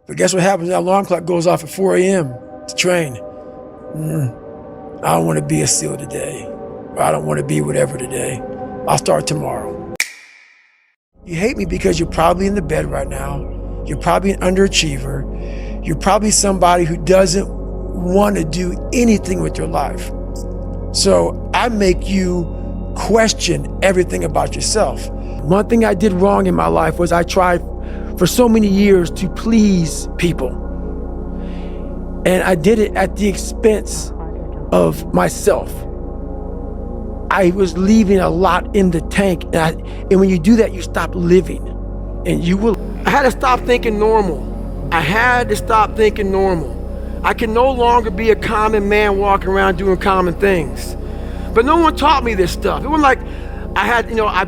But guess what happens? That alarm clock goes off at 4 a.m. to train. I don't want to be a SEAL today. Or I don't want to be whatever today. I'll start tomorrow. You hate me because you're probably in the bed right now. You're probably an underachiever. You're probably somebody who doesn't want to do anything with your life. So I make you question everything about yourself. One thing I did wrong in my life was I tried for so many years to please people. And I did it at the expense of myself. I was leaving a lot in the tank. And when you do that, you stop living. And you will. I had to stop thinking normal. I had to stop thinking normal. I can no longer be a common man walking around doing common things. But no one taught me this stuff. It wasn't like I had, I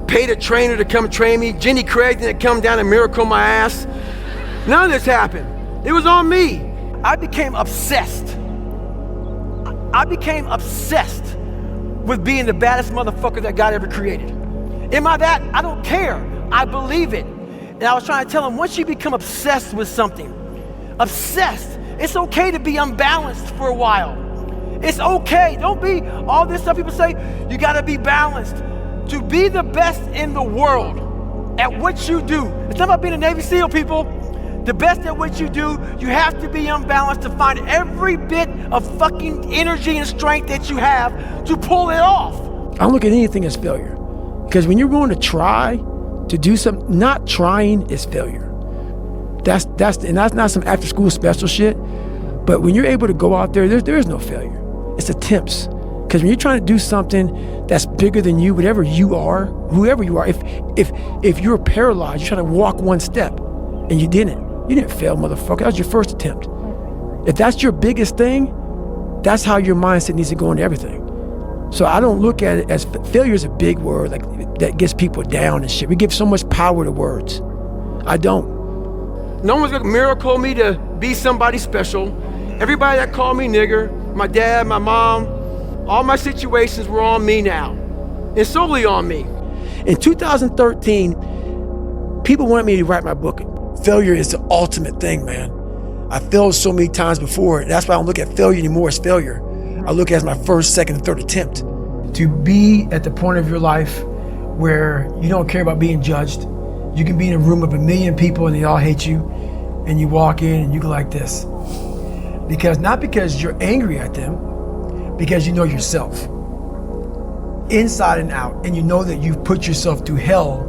paid a trainer to come train me. Jenny Craig didn't come down and miracle my ass. None of this happened. It was on me. I became obsessed. I became obsessed with being the baddest motherfucker that God ever created. Am I that? I don't care. I believe it. And I was trying to tell him, once you become obsessed with something, obsessed, it's okay to be unbalanced for a while. It's okay. Don't be all this stuff people say, you gotta be balanced. To be the best in the world at what you do, it's not about being a Navy SEAL, people. The best at what you do, you have to be unbalanced to find every bit of fucking energy and strength that you have to pull it off. I don't look at anything as failure. Because when you're going to try to do something, not trying is failure. That's not some after school special shit. But when you're able to go out there, there is no failure. It's attempts. Because when you're trying to do something that's bigger than you, whatever you are, whoever you are, if you're paralyzed, you're trying to walk one step and you didn't fail, motherfucker. That was your first attempt. If that's your biggest thing, that's how your mindset needs to go into everything. So I don't look at it as failure is a big word like that gets people down and shit. We give so much power to words. I don't. No one's gonna miracle me to be somebody special. Everybody that called me nigger, my dad, my mom, all my situations were on me now, and solely on me. In 2013, people wanted me to write my book. Failure is the ultimate thing, man. I failed so many times before. That's why I don't look at failure anymore as failure. I look at it as my first, second, and third attempt. To be at the point of your life where you don't care about being judged. You can be in a room of 1 million people and they all hate you, and you walk in and you go like this. Not because you're angry at them, because you know yourself. Inside and out, and you know that you've put yourself through hell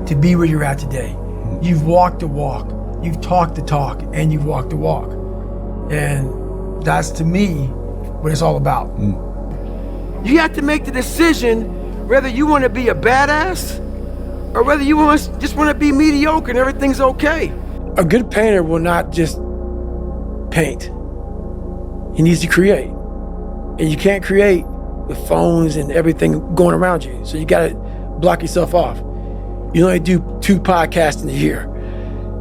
to be where you're at today. You've walked the walk, you've talked the talk, and you've walked the walk. And that's, to me, what it's all about. You have to make the decision whether you want to be a badass or whether you just want to be mediocre and everything's okay. A good painter will not just paint. He needs to create. And you can't create with phones and everything going around you. So you got to block yourself off. You only do 2 podcasts in a year.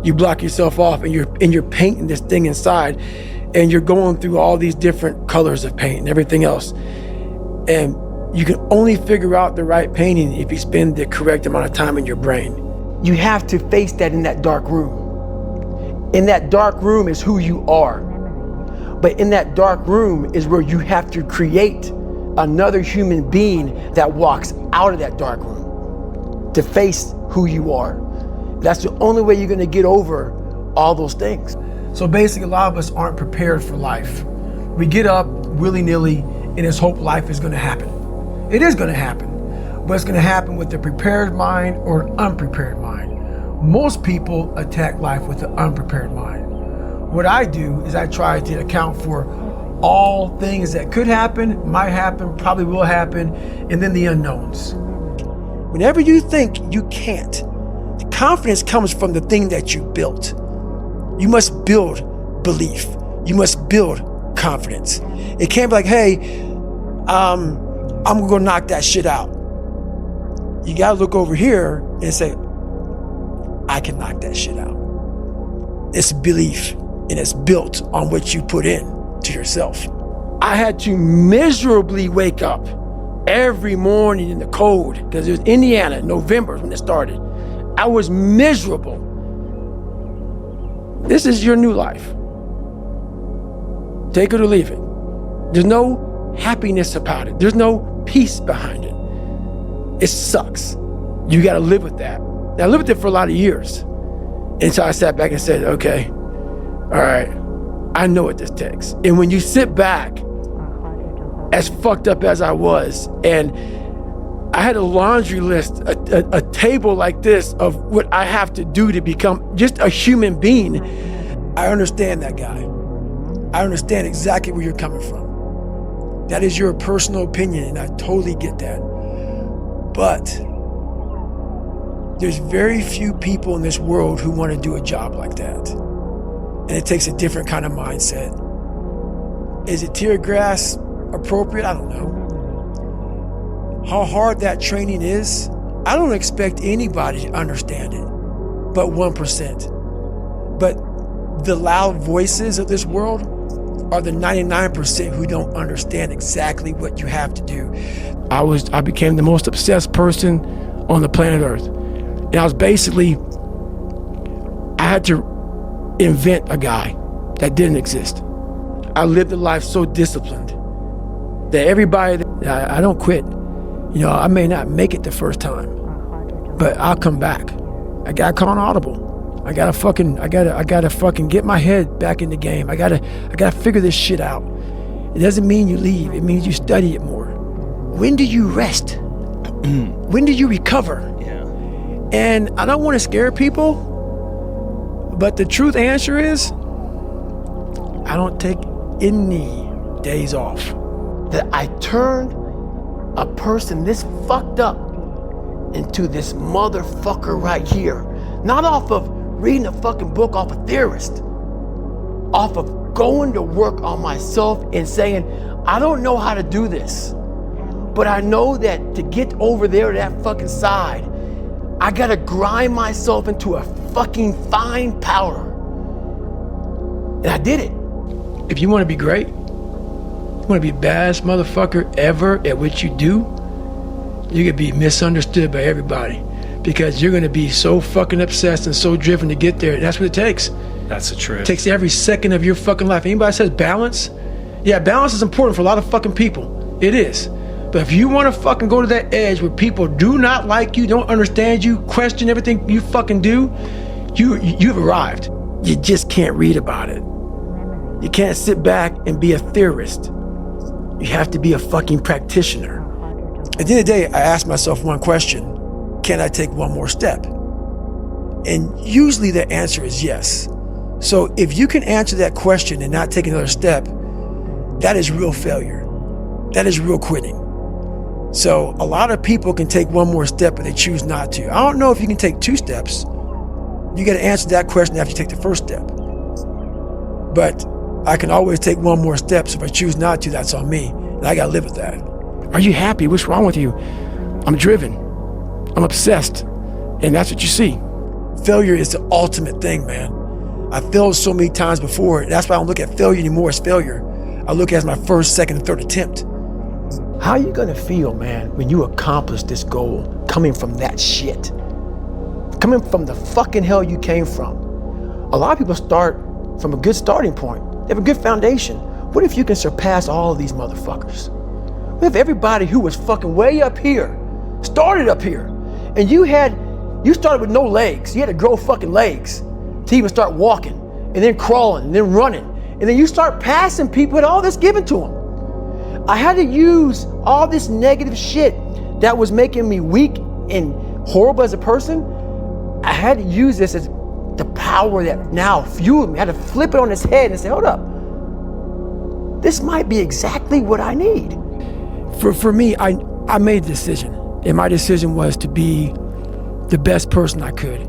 You block yourself off and you're painting this thing inside, and you're going through all these different colors of paint and everything else. And you can only figure out the right painting if you spend the correct amount of time in your brain. You have to face that in that dark room. In that dark room is who you are. But in that dark room is where you have to create another human being that walks out of that dark room to face who you are. That's the only way you're gonna get over all those things. So basically, a lot of us aren't prepared for life. We get up willy-nilly and just hope life is gonna happen. It is gonna happen, but it's gonna happen with a prepared mind or an unprepared mind. Most people attack life with an unprepared mind. What I do is I try to account for all things that could happen, might happen, probably will happen, and then the unknowns. Whenever you think you can't, the confidence comes from the thing that you built. You must build belief. You must build confidence. It can't be like, hey, I'm gonna go knock that shit out. You gotta look over here and say, I can knock that shit out. It's belief, and it's built on what you put in to yourself. I had to miserably wake up every morning in the cold, because it was Indiana, November when it started. I was miserable. This is your new life. Take it or leave it. There's no happiness about it. There's no peace behind it. It sucks. You got to live with that. Now, I lived with it for a lot of years until I sat back and said, okay, all right, I know what this takes. And when you sit back, as fucked up as I was, and I had a laundry list, a table like this of what I have to do to become just a human being, I understand that, guy. I understand exactly where you're coming from. That is your personal opinion, and I totally get that. But there's very few people in this world who want to do a job like that. And it takes a different kind of mindset. Is it tear grass appropriate? I don't know. How hard that training is, I don't expect anybody to understand it, but 1%. But the loud voices of this world are the 99% who don't understand exactly what you have to do. I became the most obsessed person on the planet Earth. And I was basically, I had to invent a guy that didn't exist. I lived a life so disciplined that everybody, I don't quit. You know, I may not make it the first time, but I'll come back. I gotta call an audible. I gotta fucking get my head back in the game. I gotta figure this shit out. It doesn't mean you leave. It means you study it more. When do you rest? When do you recover? Yeah. And I don't want to scare people, but the truth answer is, I don't take any days off. That I turned a person this fucked up into this motherfucker right here. Not off of reading a fucking book off a theorist. Off of going to work on myself and saying, I don't know how to do this, but I know that to get over there to that fucking side, I gotta grind myself into a fucking fine powder. And I did it. If you wanna be great, you wanna be the baddest motherfucker ever at what you do, you're gonna be misunderstood by everybody because you're gonna be so fucking obsessed and so driven to get there. That's what it takes. That's the truth. It takes every second of your fucking life. Anybody says balance? Yeah, balance is important for a lot of fucking people. It is. But if you want to fucking go to that edge where people do not like you, don't understand you, question everything you fucking do, you've arrived. You just can't read about it. You can't sit back and be a theorist. You have to be a fucking practitioner. At the end of the day, I ask myself one question: can I take one more step? And usually the answer is yes. So if you can answer that question and not take another step, that is real failure. That is real quitting. So a lot of people can take one more step, but they choose not to. I don't know if you can take 2 steps. You got to answer that question after you take the first step. But I can always take one more step, so if I choose not to, that's on me. And I got to live with that. Are you happy? What's wrong with you? I'm driven. I'm obsessed. And that's what you see. Failure is the ultimate thing, man. I failed so many times before. That's why I don't look at failure anymore as failure. I look at it as my first, second, and third attempt. How are you gonna feel, man, when you accomplish this goal coming from that shit? Coming from the fucking hell you came from. A lot of people start from a good starting point. They have a good foundation. What if you can surpass all of these motherfuckers? What if everybody who was fucking way up here started up here, and you started with no legs. You had to grow fucking legs to even start walking, and then crawling, and then running, and then you start passing people with all this given to them. I had to use all this negative shit that was making me weak and horrible as a person. I had to use this as the power that now fueled me. I had to flip it on its head and say, hold up, this might be exactly what I need. For me, I made a decision, and my decision was to be the best person I could.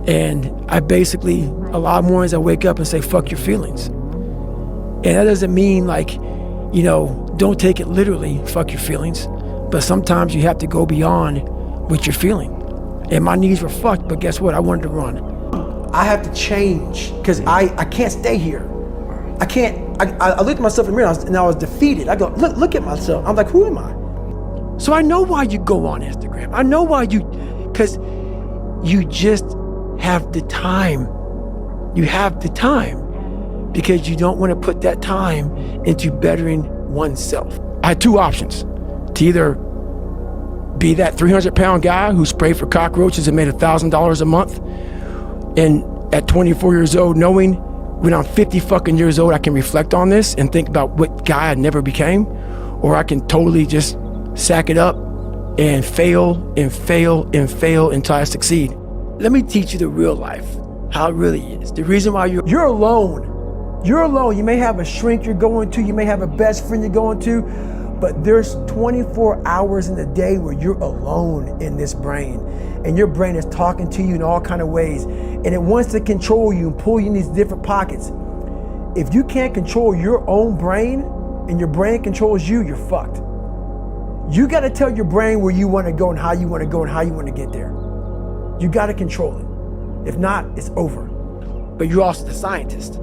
And I basically, a lot of mornings I wake up and say, fuck your feelings. And that doesn't mean like, you know, don't take it literally, fuck your feelings. But sometimes you have to go beyond what you're feeling. And my knees were fucked, but guess what? I wanted to run. I have to change, because I can't stay here. I can't, I looked at myself in the mirror and I was defeated. I go, look at myself. I'm like, who am I? So I know why you go on Instagram. I know why because you just have the time You have the time because you don't want to put that time into bettering oneself. I had two options: to either be that 300-pound guy who sprayed for cockroaches and made $1,000 a month, and at 24 years old, knowing when I'm 50 fucking years old, I can reflect on this and think about what guy I never became, or I can totally just sack it up and fail and fail and fail until I succeed. Let me teach you the real life, how it really is. The reason why you're alone. You're alone. You may have a shrink you're going to, you may have a best friend you're going to, but there's 24 hours in the day where you're alone in this brain, and your brain is talking to you in all kind of ways, and it wants to control you and pull you in these different pockets. If you can't control your own brain and your brain controls you, you're fucked. You got to tell your brain where you want to go and how you want to go and how you want to get there. You got to control it. If not, it's over. But you're also the scientist,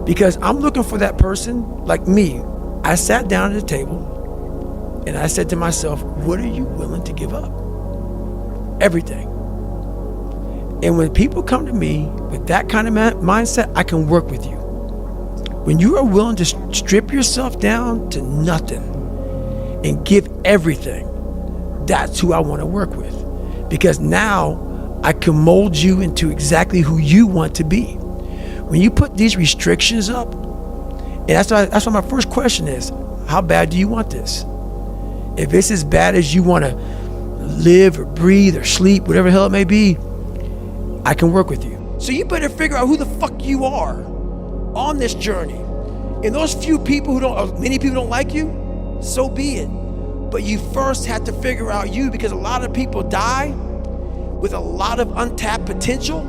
because I'm looking for that person like me. I sat down at the table and I said to myself, what are you willing to give up? Everything. And when people come to me with that kind of mindset, I can work with you. When you are willing to strip yourself down to nothing and give everything, that's who I want to work with. Because now I can mold you into exactly who you want to be. When you put these restrictions up, and that's why my first question is, how bad do you want this? If it's as bad as you want to live or breathe or sleep, whatever the hell it may be, I can work with you. So you better figure out who the fuck you are on this journey. And those few people many people don't like you, so be it. But you first have to figure out you, because a lot of people die with a lot of untapped potential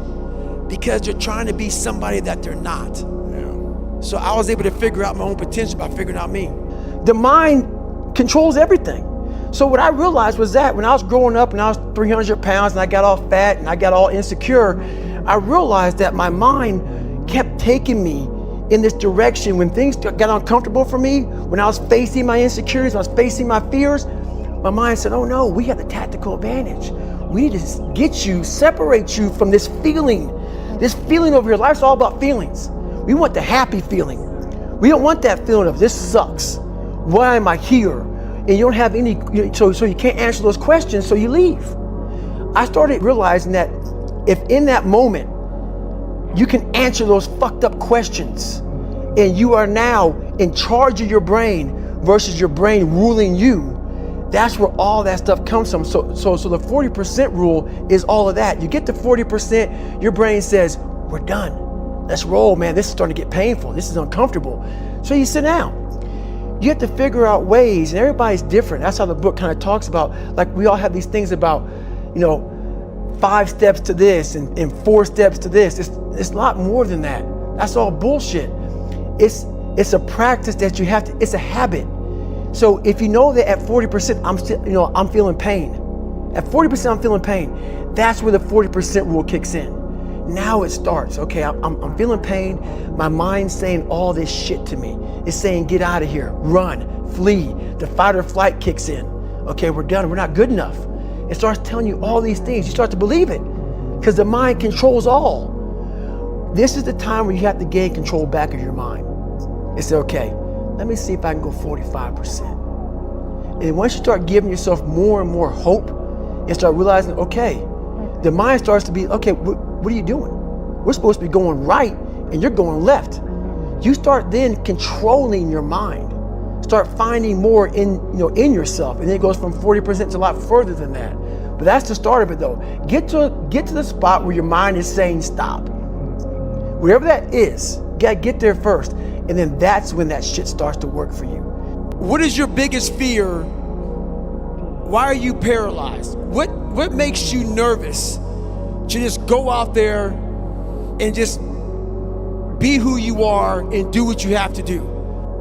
because they're trying to be somebody that they're not. Yeah. So I was able to figure out my own potential by figuring out me. The mind controls everything. So what I realized was that when I was growing up and I was 300 pounds and I got all fat and I got all insecure, I realized that my mind kept taking me in this direction. When things got uncomfortable for me, when I was facing my insecurities, when I was facing my fears, my mind said, oh no, we have the tactical advantage. We need to get you, separate you from this feeling over your life. It's all about feelings. We want the happy feeling. We don't want that feeling of this sucks. Why am I here? And you don't have any, so you can't answer those questions, so you leave. I started realizing that if in that moment you can answer those fucked up questions and you are now in charge of your brain versus your brain ruling you, that's where all that stuff comes from. So the 40% rule is all of that. You get to 40%, your brain says, we're done. Let's roll, man. This is starting to get painful. This is uncomfortable. So you sit down. You have to figure out ways, and everybody's different. That's how the book kind of talks about, like we all have these things about, 5 steps to this and 4 steps to this. It's a lot more than that. That's all bullshit. It's a practice that you have to, it's a habit. So if you know that at 40%, I'm feeling pain. At 40%, I'm feeling pain. That's where the 40% rule kicks in. Now it starts. Okay, I'm feeling pain. My mind's saying all this shit to me. It's saying, get out of here, run, flee. The fight or flight kicks in. Okay, we're done. We're not good enough. It starts telling you all these things. You start to believe it because the mind controls all. This is the time where you have to gain control back of your mind. It's okay. Let me see if I can go 45%. And once you start giving yourself more and more hope and start realizing, okay, the mind starts to be, okay, what are you doing? We're supposed to be going right and you're going left. You start then controlling your mind. Start finding more in yourself. And then it goes from 40% to a lot further than that. But that's the start of it though. Get to the spot where your mind is saying stop. Wherever that is, you gotta get there first. And then that's when that shit starts to work for you. What is your biggest fear? Why are you paralyzed? What makes you nervous to just go out there and just be who you are and do what you have to do?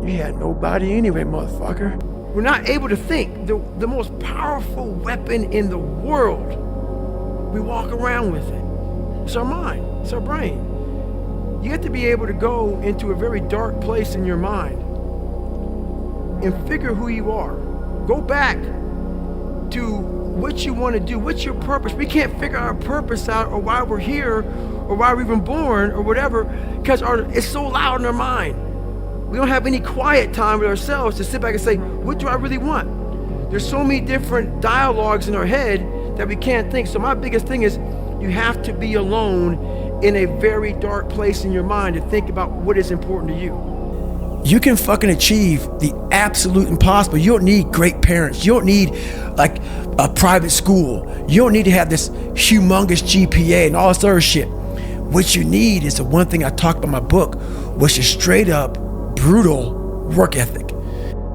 You had nobody anyway, motherfucker. We're not able to think. The most powerful weapon in the world, we walk around with it. It's our mind, it's our brain. You have to be able to go into a very dark place in your mind and figure who you are. Go back to what you want to do. What's your purpose? We can't figure our purpose out or why we're here or or why we're even born or whatever, because it's so loud in our mind. We don't have any quiet time with ourselves to sit back and say, what do I really want? There's so many different dialogues in our head that we can't think. So my biggest thing is you have to be alone in a very dark place in your mind to think about what is important to you. You can fucking achieve the absolute impossible. You don't need great parents. You don't need like a private school. You don't need to have this humongous GPA and all this other shit. What you need is the one thing I talked about in my book, which is straight up brutal work ethic.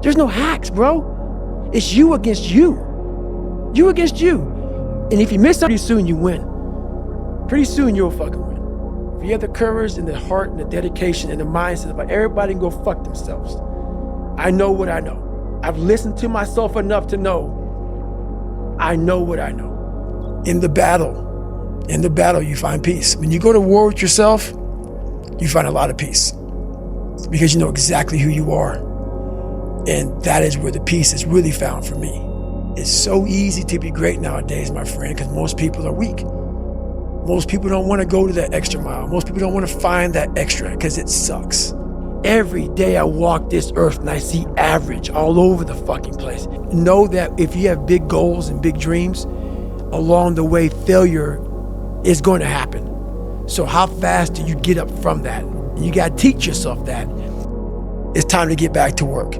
There's no hacks, bro. It's you against you. You against you. And if you miss out, pretty soon you win. Pretty soon you'll fucking win. If you have the courage and the heart and the dedication and the mindset about everybody can go fuck themselves. I know what I know. I've listened to myself enough to know I know what I know. In the battle you find peace. When you go to war with yourself, you find a lot of peace because you know exactly who you are. And that is where the peace is really found for me. It's so easy to be great nowadays, my friend, because most people are weak. Most people don't want to go to that extra mile. Most people don't want to find that extra because it sucks. Every day I walk this earth and I see average all over the fucking place. Know that if you have big goals and big dreams, along the way failure is going to happen. So how fast do you get up from that? You got to teach yourself that. It's time to get back to work.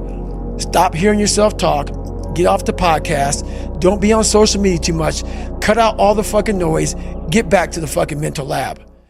Stop hearing yourself talk. Get off the podcast. Don't be on social media too much. Cut out all the fucking noise. Get back to the fucking mental lab.